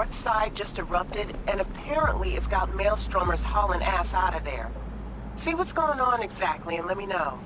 north side just erupted, and apparently it's got maelstromers hauling ass out of there. See what's going on exactly and let me know.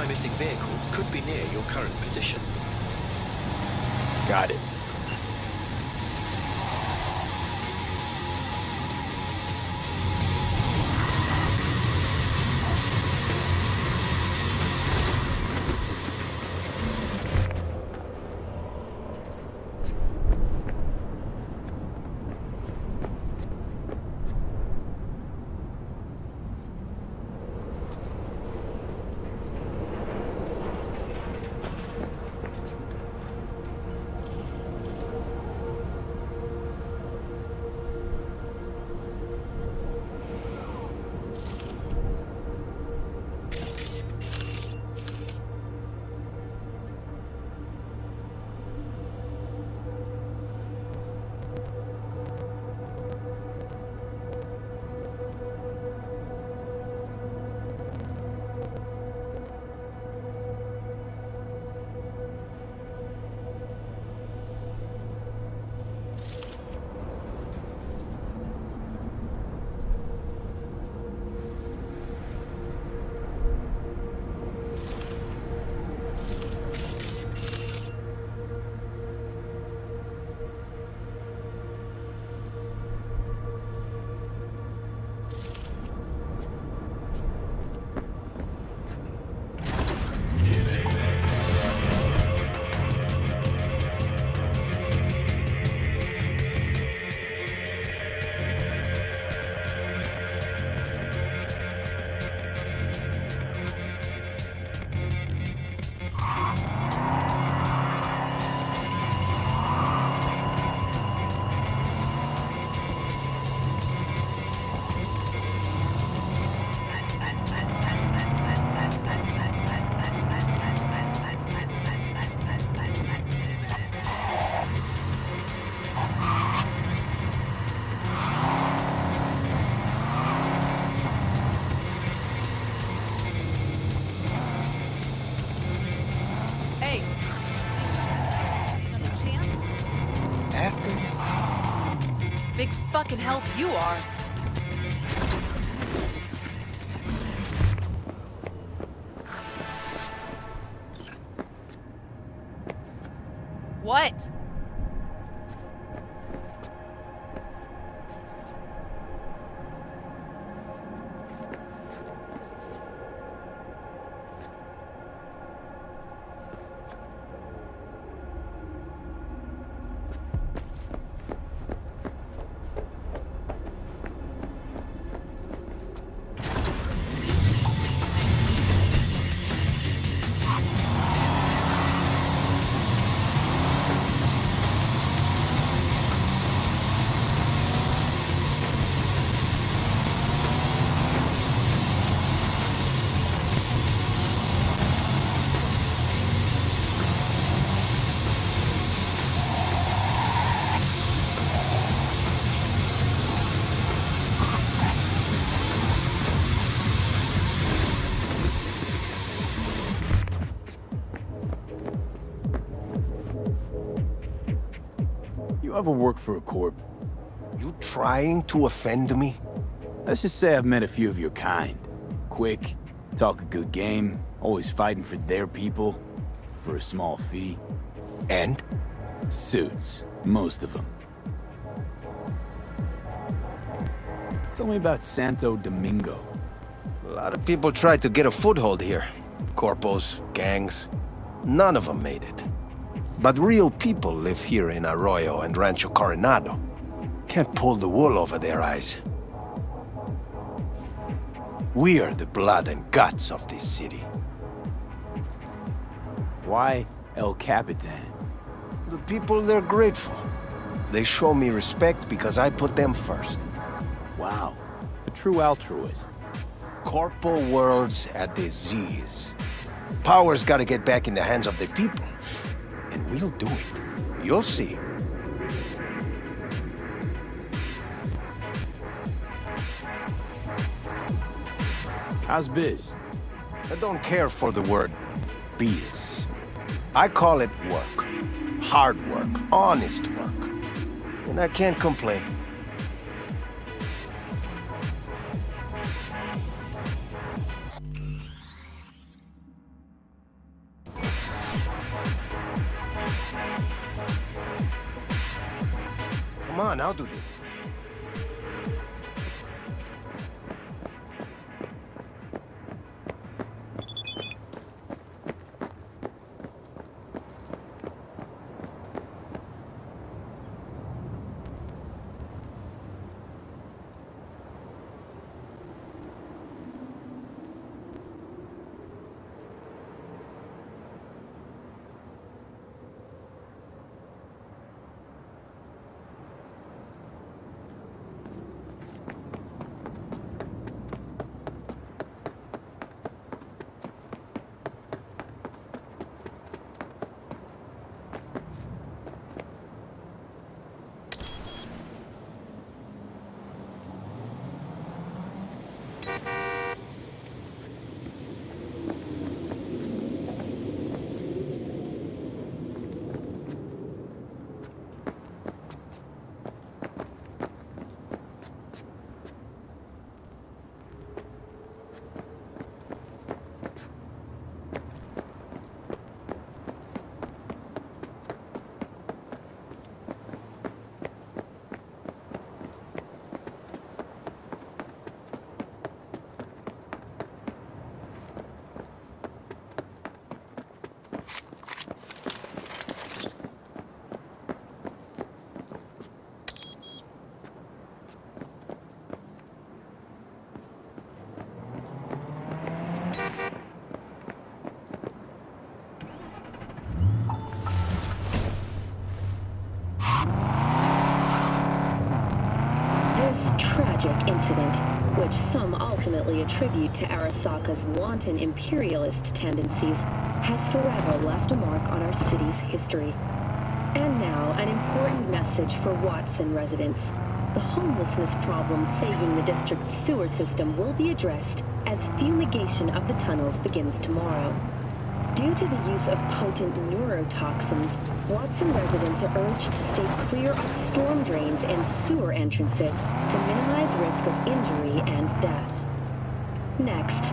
my missing vehicles could be near your current position. Got it. Big fucking help you are. What? You ever work for a corp? You trying to offend me? Let's just say I've met a few of your kind. Quick, talk a good game, always fighting for their people, for a small fee. And? Suits, most of them. Tell me about Santo Domingo. A lot of people tried to get a foothold here. Corpos, gangs. None of them made it. But real people live here in Arroyo and Rancho Coronado. Can't pull the wool over their eyes. We are the blood and guts of this city. Why El Capitan? The people, they're grateful. They show me respect because I put them first. Wow, a true altruist. Corpo world's a disease. Power's gotta get back in the hands of the people. And we'll do it. You'll see. How's biz? I don't care for the word biz. I call it work. Hard work. Honest work. And I can't complain. Come on, I'll do this. tragic incident, which some ultimately attribute to Arasaka's wanton imperialist tendencies, has forever left a mark on our city's history. And now, an important message for Watson residents. The homelessness problem plaguing the district's sewer system will be addressed as fumigation of the tunnels begins tomorrow. Due to the use of potent neurotoxins, Watson residents are urged to stay clear of storm drains and sewer entrances to minimize risk of injury and death. Next,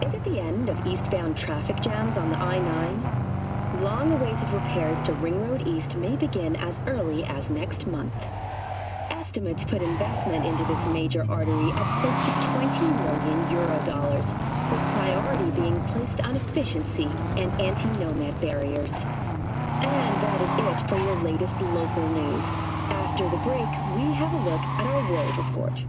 is it the end of eastbound traffic jams on the I-9? Long-awaited repairs to Ring Road East may begin as early as next month. Estimates put investment into this major artery at close to 20 million euro, with priority being placed on efficiency and anti-nomad barriers. And that is it for your latest local news. After the break, we have a look at our world report.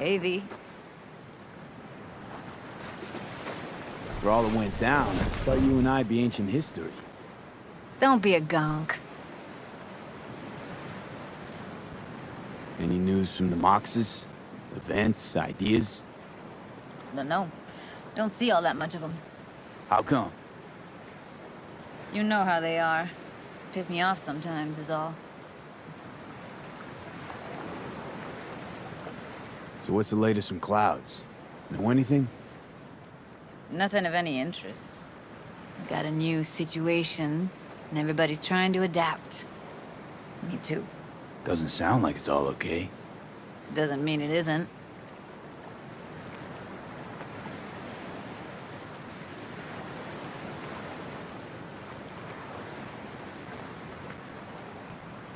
Hey, V. For all that went down, I thought you and I'd be ancient history. Don't be a gonk. Any news from the Moxes? Events, ideas? No. Don't see all that much of them. How come? You know how they are. Piss me off sometimes is all. So what's the latest from Clouds? Know anything? Nothing of any interest. Got a new situation, and everybody's trying to adapt. Me too. Doesn't sound like it's all okay. Doesn't mean it isn't.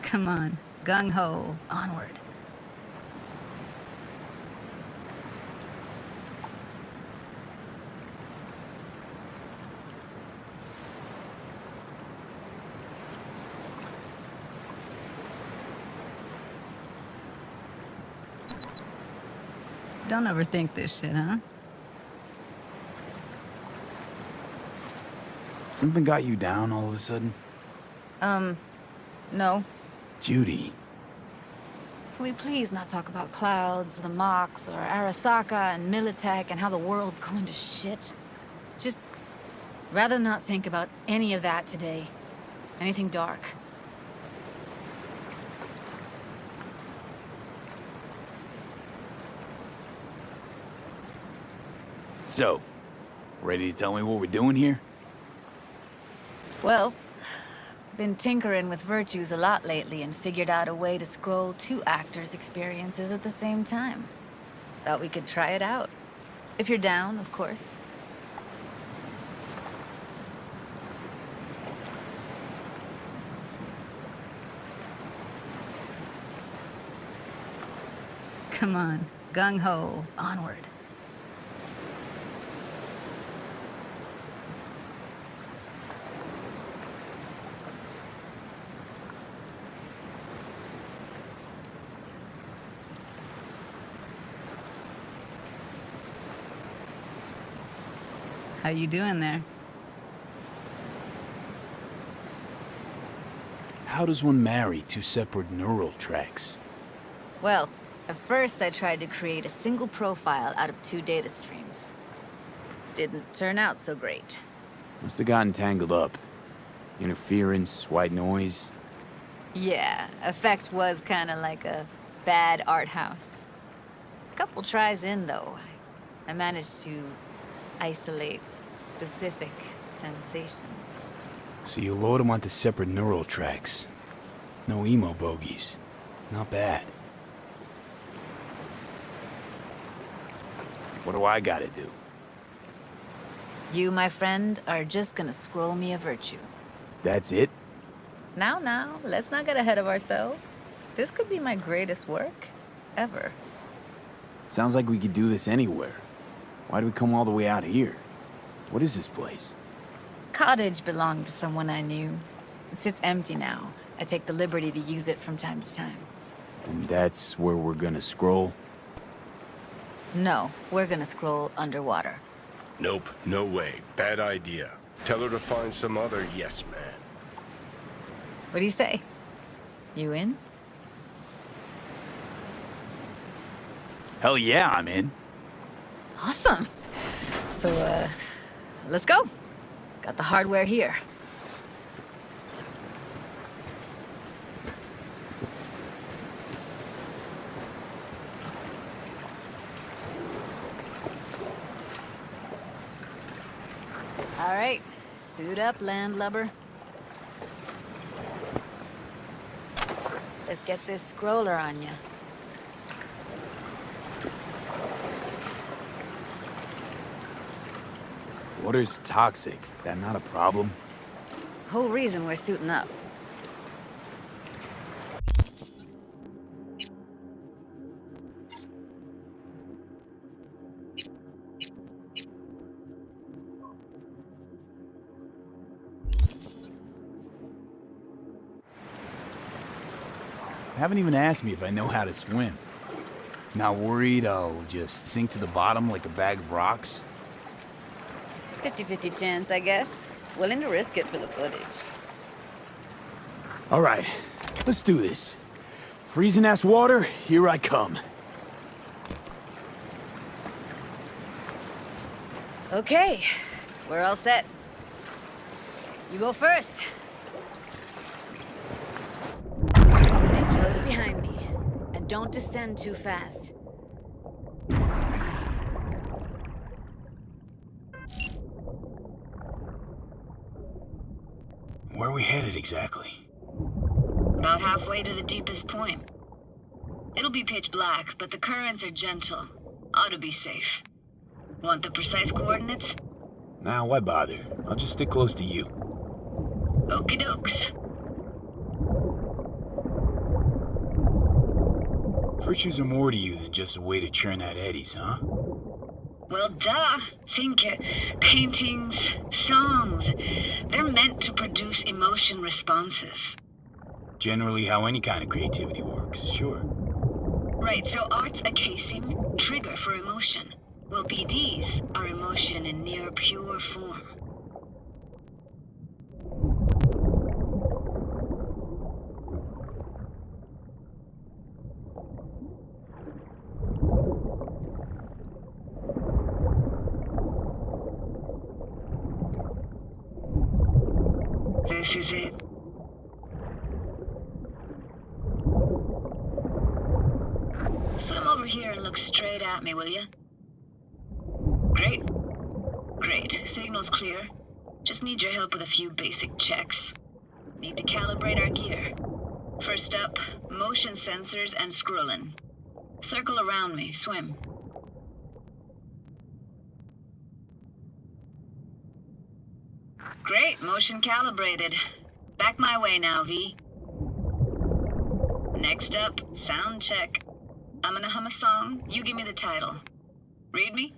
Come on, gung-ho, onward. Don't overthink this shit, huh? Something got you down all of a sudden? No. Judy. Can we please not talk about clouds, the Mox, or Arasaka and Militech and how the world's going to shit? Just rather not think about any of that today. Anything dark. So, ready to tell me what we're doing here? Well, been tinkering with virtues a lot lately and figured out a way to scroll 2 actors' experiences at the same time. Thought we could try it out. If you're down, of course. Come on, gung-ho, onward. How you doing there? How does one marry 2 separate neural tracks? Well, at first I tried to create a single profile out of 2 data streams. Didn't turn out so great. Must have gotten tangled up. Interference, white noise. Yeah, effect was kinda like a bad art house. Couple tries in, though, I managed to isolate specific sensations. So you load them onto separate neural tracks. No emo bogeys. Not bad. What do I gotta do? You, my friend, are just gonna scroll me a virtue. That's it? Now, let's not get ahead of ourselves. This could be my greatest work ever. Sounds like we could do this anywhere. Why do we come all the way out here? What is this place? Cottage belonged to someone I knew. It sits empty now. I take the liberty to use it from time to time. And that's where we're gonna scroll? No, we're gonna scroll underwater. Nope, no way. Bad idea. Tell her to find some other yes man. What do you say? You in? Hell yeah, I'm in. Awesome. So, let's go. Got the hardware here. All right, suit up, landlubber. Let's get this scroller on ya. Water's toxic. That not a problem? Whole reason we're suiting up. Haven't even asked me if I know how to swim. Not worried I'll just sink to the bottom like a bag of rocks? 50-50 chance, I guess. Willing to risk it for the footage. All right, let's do this. Freezing-ass water, here I come. Okay, we're all set. You go first. Stay close behind me, and don't descend too fast. Where are we headed exactly? About halfway to the deepest point. It'll be pitch black, but the currents are gentle. Ought to be safe. Want the precise coordinates? Nah, why bother? I'll just stick close to you. Okie dokes. Virtues are more to you than just a way to churn out eddies, huh? Well, duh. Think paintings, songs. They're meant to produce emotion responses. Generally how any kind of creativity works, sure. Right, so art's a casing, trigger for emotion. Well, BDs are emotion in near pure form. This is it. Swim over here and look straight at me, will you? Great. Great. Signal's clear. Just need your help with a few basic checks. Need to calibrate our gear. First up, motion sensors and scrolling. Circle around me. Swim. Great. Motion calibrated. Back my way now, V. Next up, sound check. I'm gonna hum a song. You give me the title. Read me?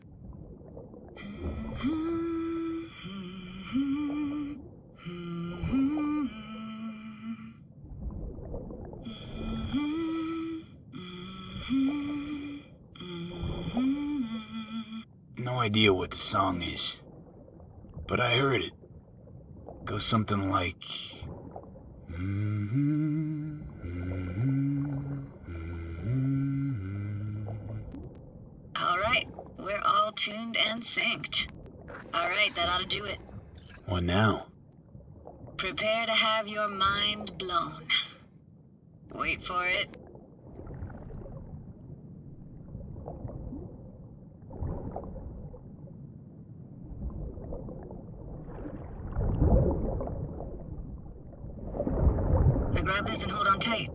No idea what the song is, but I heard it. Goes something like... Alright, we're all tuned and synced. Alright, that ought to do it. What now? Prepare to have your mind blown. Wait for it. Now grab this and hold on tight.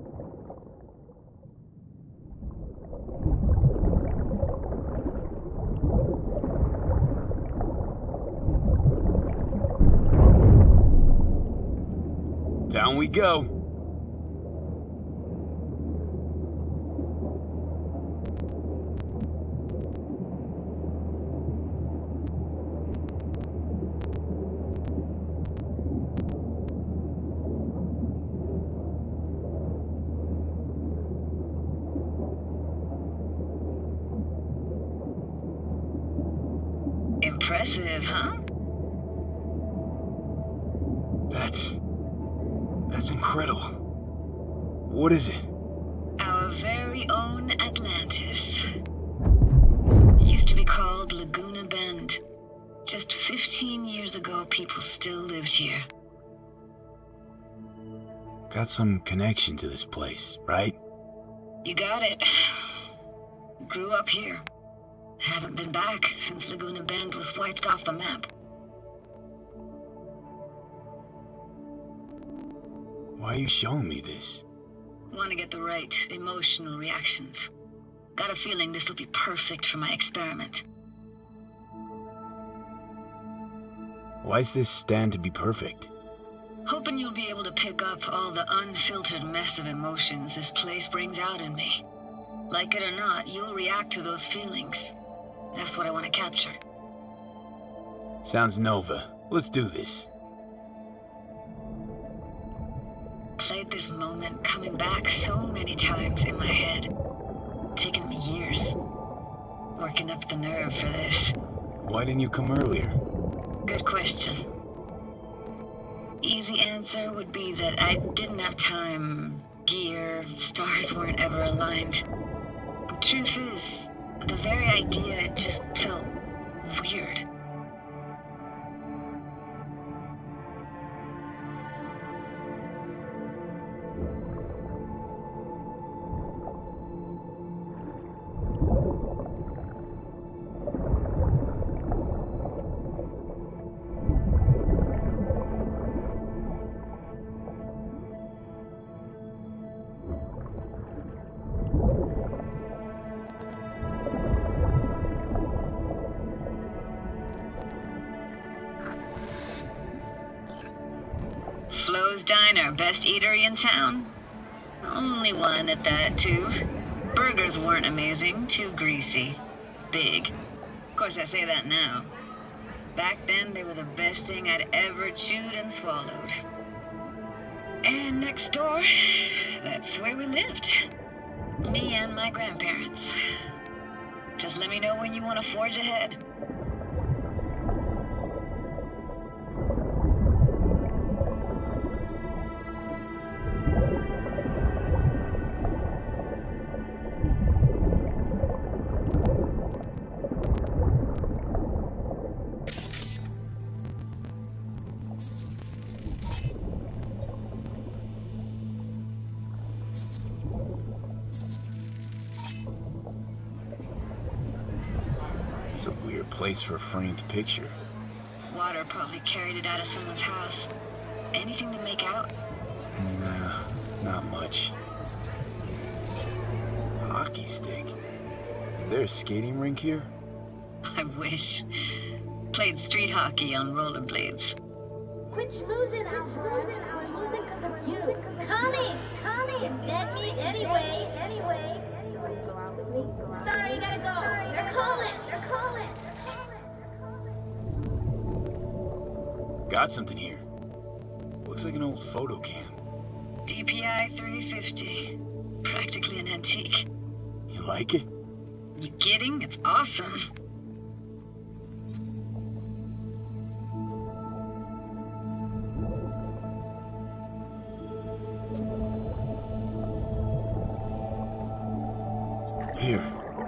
Down we go. Impressive, huh? That's incredible. What is it? Our very own Atlantis. Used to be called Laguna Bend. Just 15 years ago, people still lived here. Got some connection to this place, right? You got it. Grew up here. Haven't been back since Laguna Bend was wiped off the map. Why are you showing me this? Want to get the right emotional reactions. Got a feeling this will be perfect for my experiment. Why's this stand to be perfect? Hoping you'll be able to pick up all the unfiltered mess of emotions this place brings out in me. Like it or not, you'll react to those feelings. That's what I want to capture. Sounds Nova. Let's do this. Played this moment coming back so many times in my head. Taken me years. Working up the nerve for this. Why didn't you come earlier? Good question. Easy answer would be that I didn't have time. Gear, stars weren't ever aligned. Truth is, the very idea, it just felt weird. Flo's Diner, best eatery in town? Only one at that, too. Burgers weren't amazing, too greasy. Big. Of course, I say that now. Back then, they were the best thing I'd ever chewed and swallowed. And next door, that's where we lived. Me and my grandparents. Just let me know when you want to forge ahead. It's a weird place for a framed picture. Water probably carried it out of someone's house. Anything to make out? Nah, not much. Hockey stick. Is there a skating rink here? I wish. Played street hockey on rollerblades. Quit schmoozing, Alfred. We're schmoozing because of you. Connie! It's dead meat anyway. Go out with me. Sorry, you gotta go. They're calling. Got something here. Looks like an old photo cam. DPI 350. Practically an antique. You like it? You kidding? It's awesome. Here,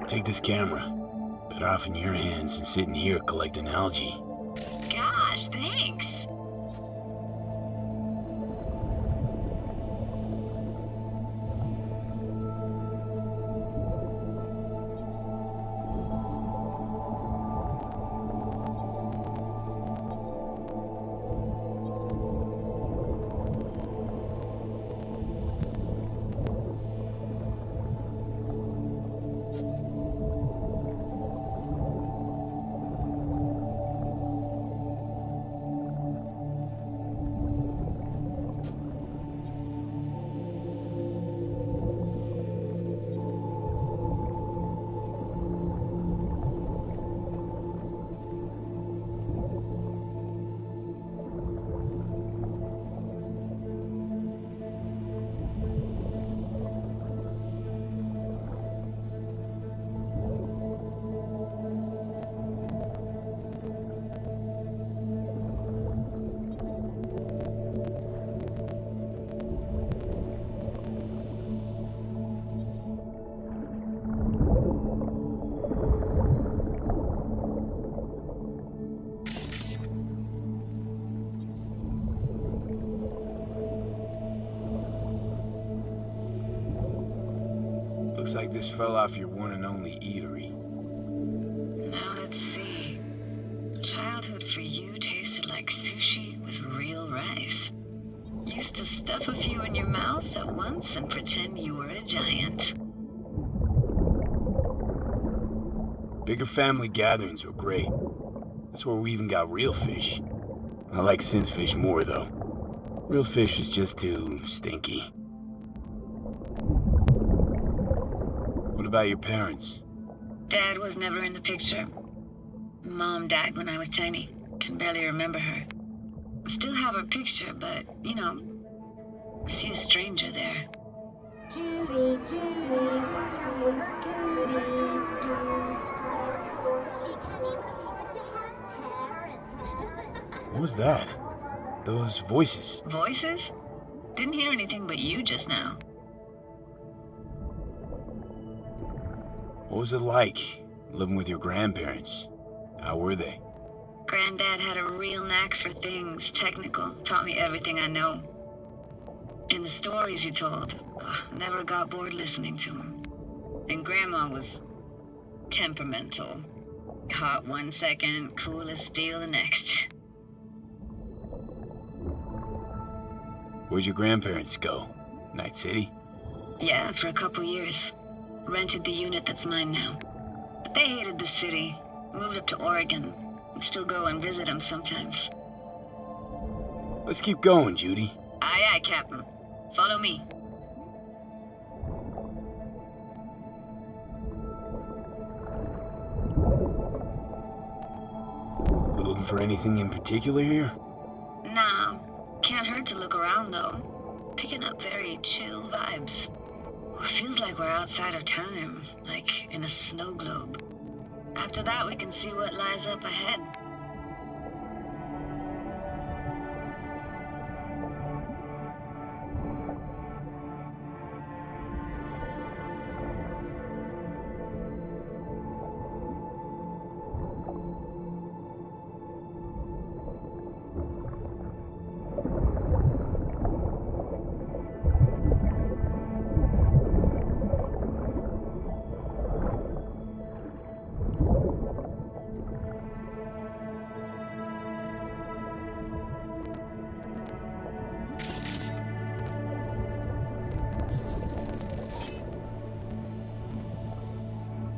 take this camera. Better off in your hands than sitting here collecting algae. Gosh, thanks. Looks like this fell off your one and only eatery. Now let's see. Childhood for you tasted like sushi with real rice. Used to stuff a few in your mouth at once and pretend you were a giant. Bigger family gatherings were great. That's where we even got real fish. I like synth fish more, though. Real fish is just too stinky. What about your parents? Dad was never in the picture. Mom died when I was tiny. Can barely remember her. Still have her picture, but, you know, see a stranger there. Judy, watch out for her cooties. She can't even afford to have parents. What was that? Those voices. Voices? Didn't hear anything but you just now. What was it like, living with your grandparents? How were they? Granddad had a real knack for things technical. Taught me everything I know. And the stories he told, never got bored listening to him. And Grandma was temperamental. Hot one second, cool as steel the next. Where'd your grandparents go? Night City? Yeah, for a couple years. Rented the unit that's mine now. But they hated the city. Moved up to Oregon. And still go and visit them sometimes. Let's keep going, Judy. Aye, aye, Captain. Follow me. You looking for anything in particular here? Nah. Can't hurt to look around, though. Picking up very chill vibes. Feels like we're outside of time, like in a snow globe. After that, we can see what lies up ahead.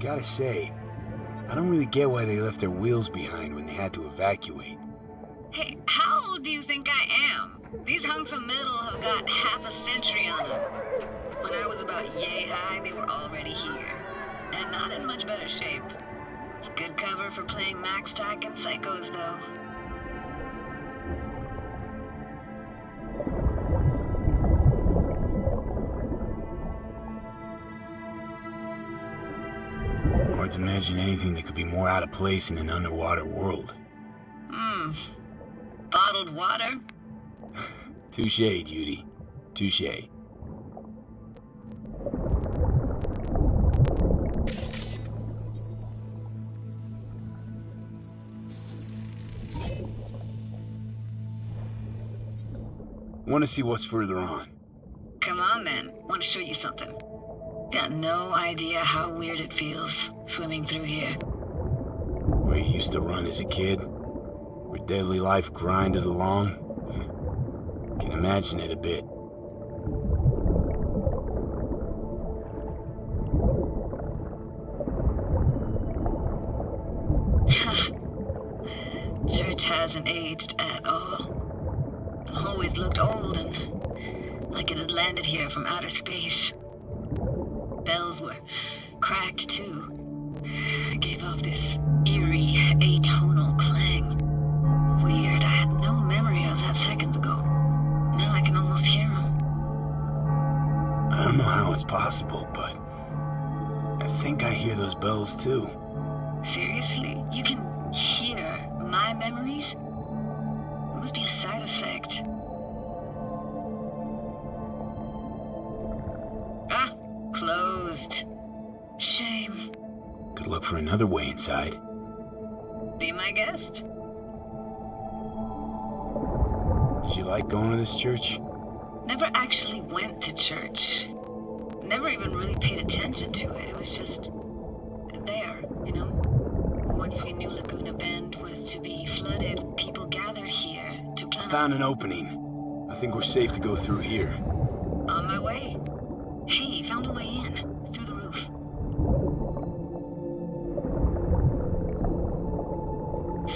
Gotta say, I don't really get why they left their wheels behind when they had to evacuate. Hey, how old do you think I am? These hunks of metal have got half a century on them. When I was about yay high, they were already here. And not in much better shape. It's good cover for playing Max Tack and Psychos, though. Hard to imagine anything that could be more out of place in an underwater world. Bottled water? Touché, Judy. Touché. Want to see what's further on. Come on, then. Want to show you something. Got no idea how weird it feels, swimming through here. Where you used to run as a kid? Where daily life grinded along? Can imagine it a bit. Church hasn't aged at all. Always looked old and like it had landed here from outer space. Bells were cracked too. Gave off this eerie, atonal clang. Weird, I had no memory of that seconds ago. Now I can almost hear them. I don't know how it's possible, but I think I hear those bells too. Seriously? You can hear my memories? It must be a side effect. Ah, closed. Shame. Could look for another way inside. Be my guest. Did you like going to this church? Never actually went to church. Never even really paid attention to it. It was just there, you know? Once we knew Laguna Bend was to be flooded, people gathered here to plan. Found an opening. I think we're safe to go through here. On my way. Hey, found a way in. Through the roof.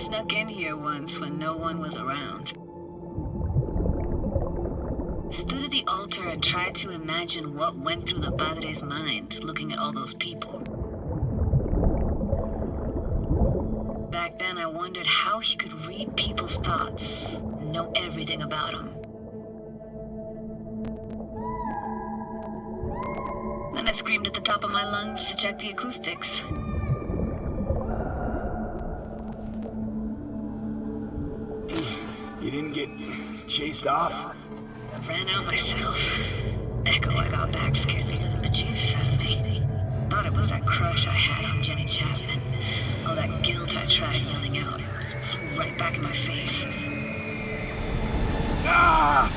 Snuck in here once when no one was around. Stood at the altar and tried to imagine what went through the padre's mind looking at all those people. Back then I wondered how he could read people's thoughts and know everything about them. Then I screamed at the top of my lungs to check the acoustics. You didn't get chased off? Ran out myself. Echo I got back scared the living bejesus out of me. Thought it was that crush I had on Jenny Chapman. All that guilt I tried yelling out. It was right back in my face. Ah!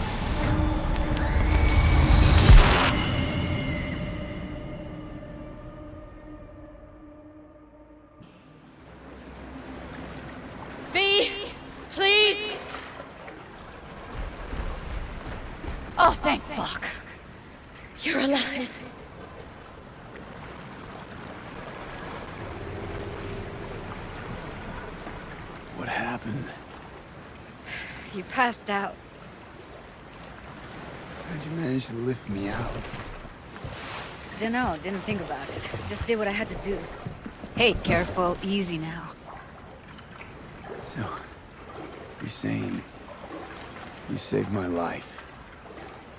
V, please. Oh, thank fuck. You're alive. What happened? You passed out. How'd you manage to lift me out? Dunno, didn't think about it. Just did what I had to do. Hey, careful, easy now. So, you're saying you saved my life?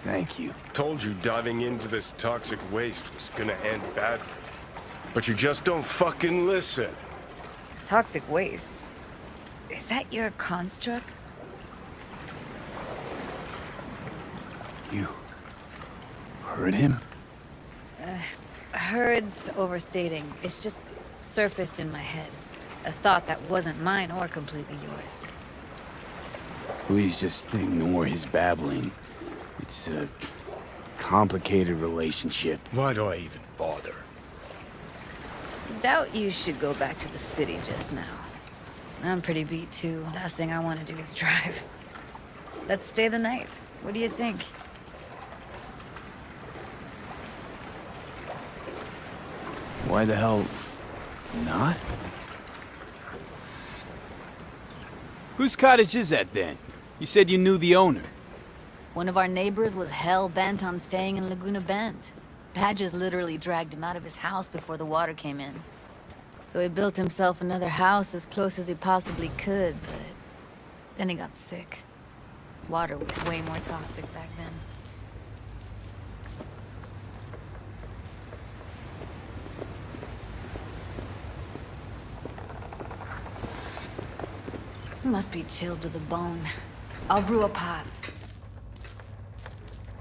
Thank you. Told you diving into this toxic waste was gonna end badly. But you just don't fucking listen. Toxic waste. Is that your construct? You heard him? Heard's overstating. It's just surfaced in my head. A thought that wasn't mine or completely yours. Please just ignore his babbling. It's a complicated relationship. Why do I even bother? Doubt you should go back to the city just now. I'm pretty beat too. Last thing I want to do is drive. Let's stay the night. What do you think? Why the hell not? Whose cottage is that then? You said you knew the owner. One of our neighbors was hell-bent on staying in Laguna Bend. Badges literally dragged him out of his house before the water came in. So he built himself another house as close as he possibly could, but then he got sick. Water was way more toxic back then. Must be chilled to the bone. I'll brew a pot.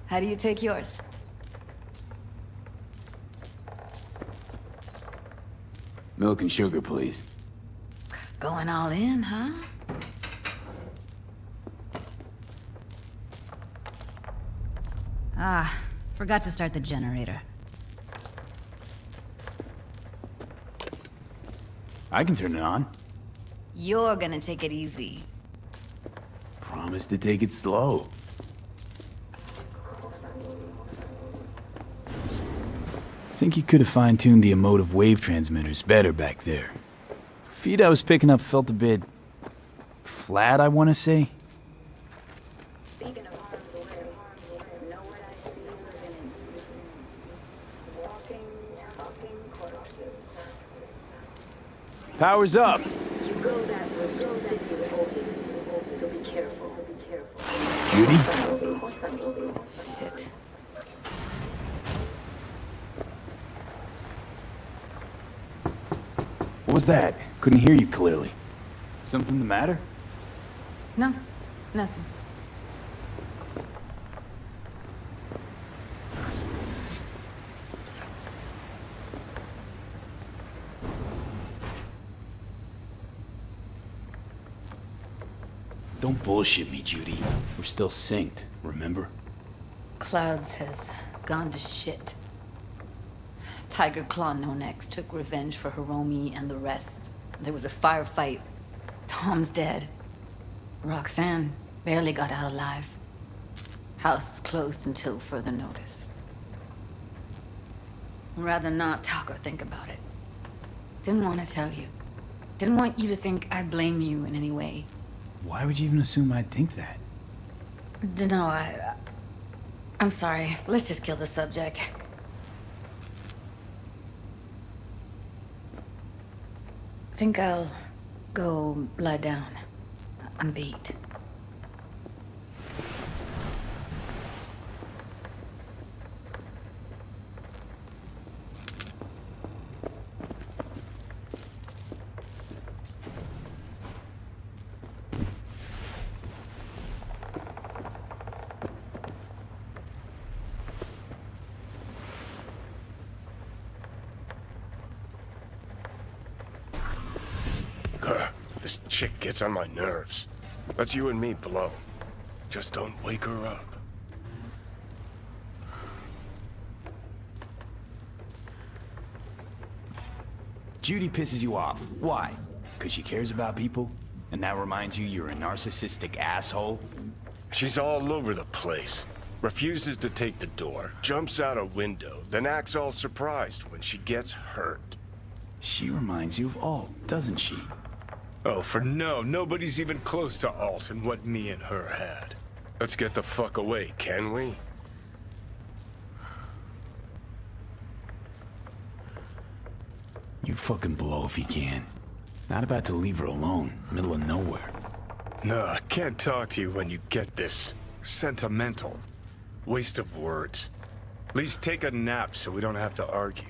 How do you take yours? Milk and sugar, please. Going all in, huh? Ah, forgot to start the generator. I can turn it on. You're gonna take it easy. Promise to take it slow. I think you could have fine-tuned the emotive wave transmitters better back there. Feed I was picking up felt a bit flat, I want to say. Speaking of harm's way, know what I see living in? Walking, talking corpses. Power's up. You go that route to the city with Olsen, so be careful. Judy? Shit. What was that? Couldn't hear you clearly. Something the matter? No, nothing. Don't bullshit me, Judy. We're still synced, remember? Clouds has gone to shit. Tiger Claw No Next took revenge for Hiromi and the rest. There was a firefight. Tom's dead. Roxanne barely got out alive. House is closed until further notice. I'd rather not talk or think about it. Didn't want to tell you. Didn't want you to think I blame you in any way. Why would you even assume I'd think that? Dunno, I'm sorry. Let's just kill the subject. Think I'll go lie down. I'm beat. This chick gets on my nerves. Let's you and me blow. Just don't wake her up. Judy pisses you off. Why? Because she cares about people? And that reminds you you're a narcissistic asshole? She's all over the place. Refuses to take the door, jumps out a window, then acts all surprised when she gets hurt. She reminds you of Alt, doesn't she? Oh, for no, nobody's even close to Alt and what me and her had. Let's get the fuck away, can we? You fucking blow if you can. Not about to leave her alone, middle of nowhere. No, I can't talk to you when you get this sentimental. Waste of words. At least take a nap so we don't have to argue.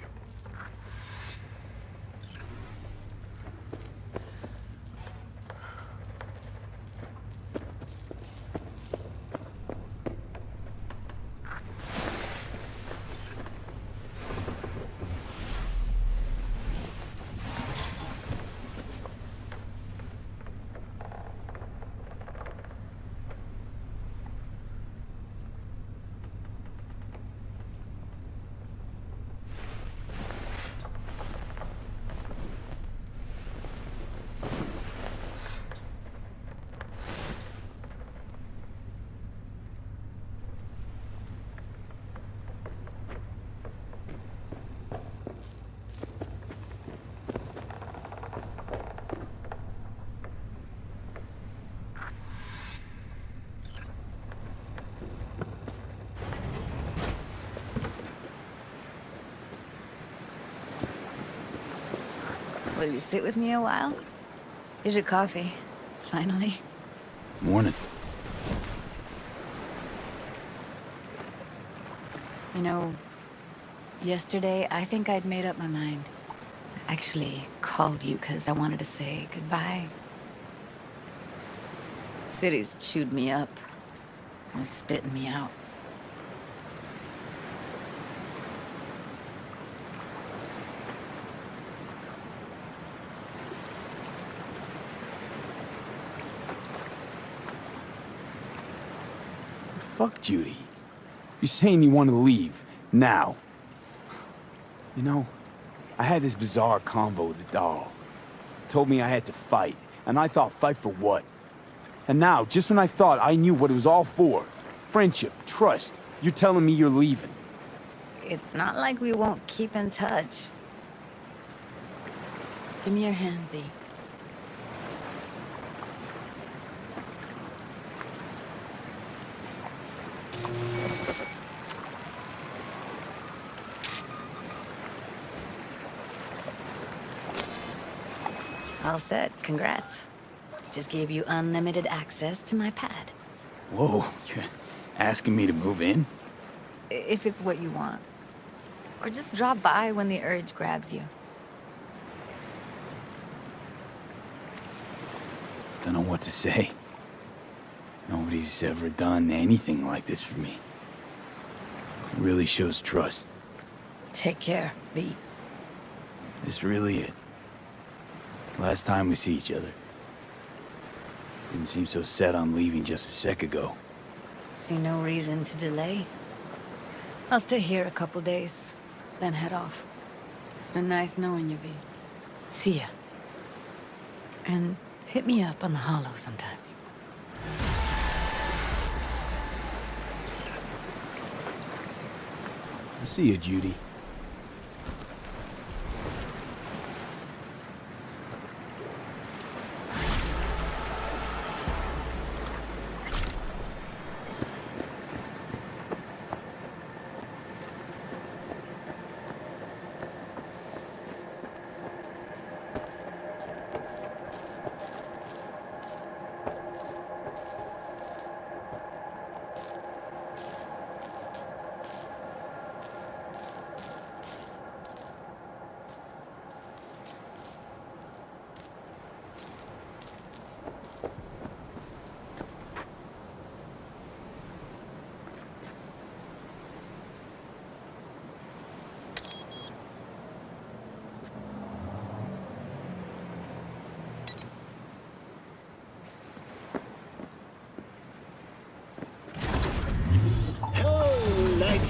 Will you sit with me a while? Here's your coffee. Finally. Morning. You know, yesterday I think I'd made up my mind. I actually called you because I wanted to say goodbye. City's chewed me up. Was spitting me out. Fuck Judy. You're saying you want to leave, now. You know, I had this bizarre convo with the doll. Told me I had to fight, and I thought, fight for what? And now, just when I thought I knew what it was all for, friendship, trust, you're telling me you're leaving. It's not like we won't keep in touch. Give me your hand, V. All set. Congrats. Just gave you unlimited access to my pad. Whoa, you're asking me to move in? If it's what you want. Or just drop by when the urge grabs you. Don't know what to say. Nobody's ever done anything like this for me. It really shows trust. Take care, V. This really it. Last time we see each other. Didn't seem so set on leaving just a sec ago. See no reason to delay. I'll stay here a couple days, then head off. It's been nice knowing you, V. See ya. And hit me up on the holo sometimes. I'll see you, Judy.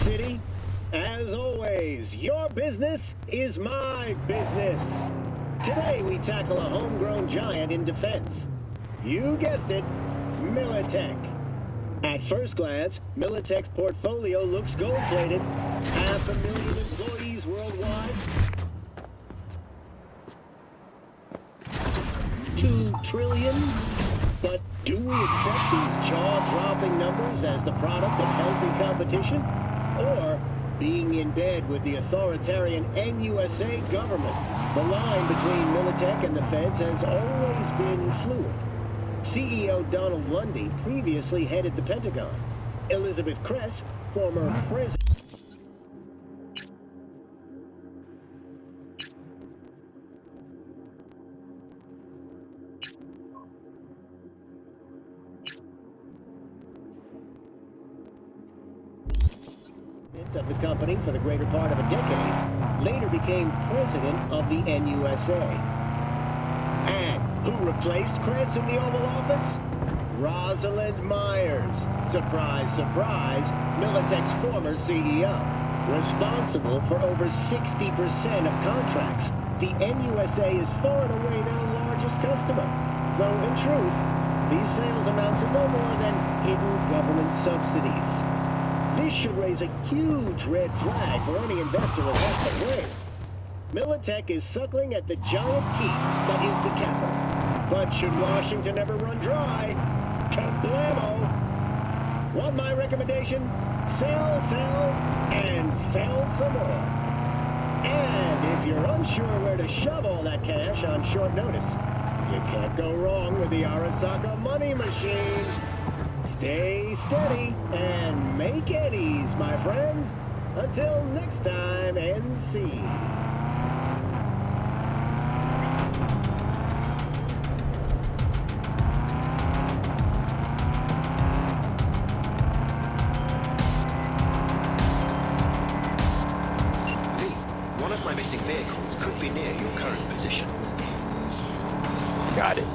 City. As always, your business is my business. Today we tackle a homegrown giant in defense. You guessed it, Militech. At first glance, Militech's portfolio looks gold-plated. 500,000 employees worldwide. 2 trillion? But do we accept these jaw-dropping numbers as the product of healthy competition? Or being in bed with the authoritarian NUSA government? The line between Militech and the feds has always been fluid. CEO Donald Lundy previously headed the Pentagon. Elizabeth Kress, former president of the company for the greater part of a decade, later became president of the NUSA. And who replaced Kress in the Oval Office? Rosalind Myers. Surprise, surprise, Militech's former CEO. Responsible for over 60% of contracts, the NUSA is far and away their largest customer. Though in truth, these sales amount to no more than hidden government subsidies. This should raise a huge red flag for any investor with half the brain. Militech is suckling at the giant teat that is the capital. But should Washington ever run dry, kablamo! Want my recommendation? Sell, sell, and sell some more. And if you're unsure where to shove all that cash on short notice, you can't go wrong with the Arasaka money machine. Stay steady and make eddies, my friends. Until next time, NC. One of my missing vehicles could be near your current position. Got it.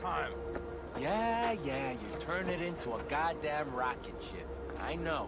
Time. Yeah, you turn it into a goddamn rocket ship. I know.